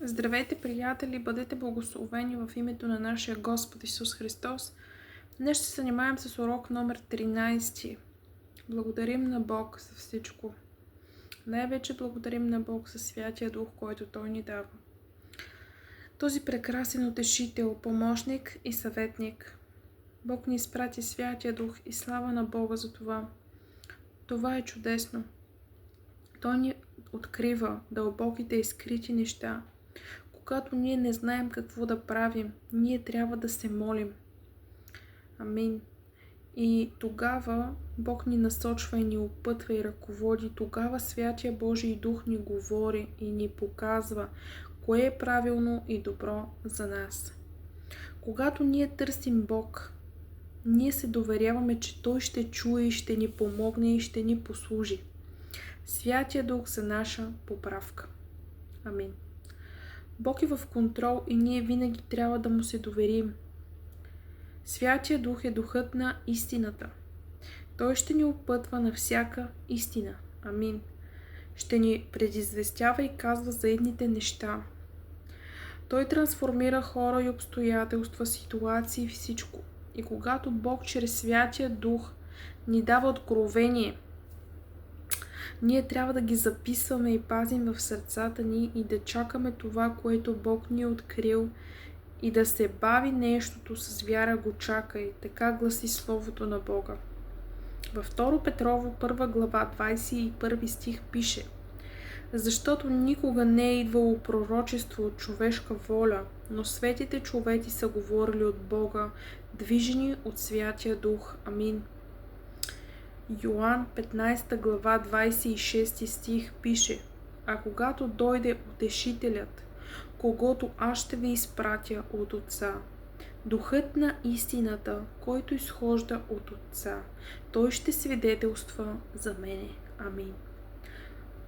Здравейте, приятели! Бъдете благословени в името на нашия Господ Исус Христос. Днес ще се занимаем с урок номер 13. Благодарим на Бог за всичко. Най-вече благодарим на Бог за Святия Дух, който Той ни дава. Този прекрасен утешител, помощник и съветник. Бог ни изпрати Святия Дух и слава на Бога за това. Това е чудесно. Той ни открива дълбоките и скрити неща. Когато ние не знаем какво да правим, ние трябва да се молим. Амин. И тогава Бог ни насочва и ни опътва и ръководи. Тогава Святия Божий Дух ни говори и ни показва кое е правилно и добро за нас. Когато ние търсим Бог, ние се доверяваме, че Той ще чуе и ще ни помогне и ще ни послужи. Святия Дух за наша поправка. Амин. Бог е в контрол и ние винаги трябва да му се доверим. Святия Дух е духът на истината. Той ще ни опътва на всяка истина. Амин. Ще ни предизвестява и казва за едните неща. Той трансформира хора и обстоятелства, ситуации и всичко. И когато Бог чрез Святия Дух ни дава откровение, ние трябва да ги записваме и пазим в сърцата ни и да чакаме това, което Бог ни е открил, и да се бави нещото с вяра го чакай. Така гласи Словото на Бога. Във 2 Петрово 1 глава 21 стих пише: защото никога не е идвало пророчество от човешка воля, но светите човеци са говорили от Бога, движени от Святия Дух. Амин. Йоан 15 глава 26 стих пише: а когато дойде Утешителят, когото аз ще ви изпратя от Отца, Духът на истината, който изхожда от Отца, той ще свидетелства за мене. Амин.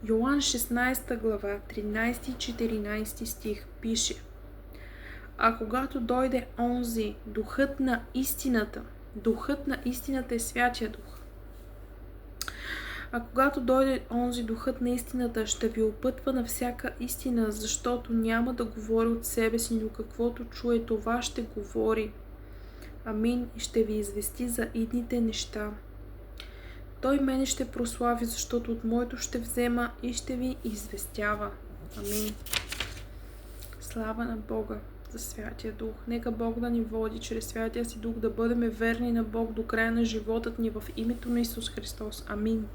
Йоан 16 глава 13 и 14 стих пише: а когато дойде онзи, Духът на истината е Святия Дух. А когато дойде онзи, Духът на истината, ще ви опътва на всяка истина, защото няма да говори от себе си, но каквото чуе, това ще говори. Амин. И ще ви извести за идните неща. Той мене ще прослави, защото от моето ще взема и ще ви известява. Амин. Слава на Бога за Святия Дух. Нека Бог да ни води чрез Святия си Дух, да бъдем верни на Бог до края на животът ни в името на Исус Христос. Амин.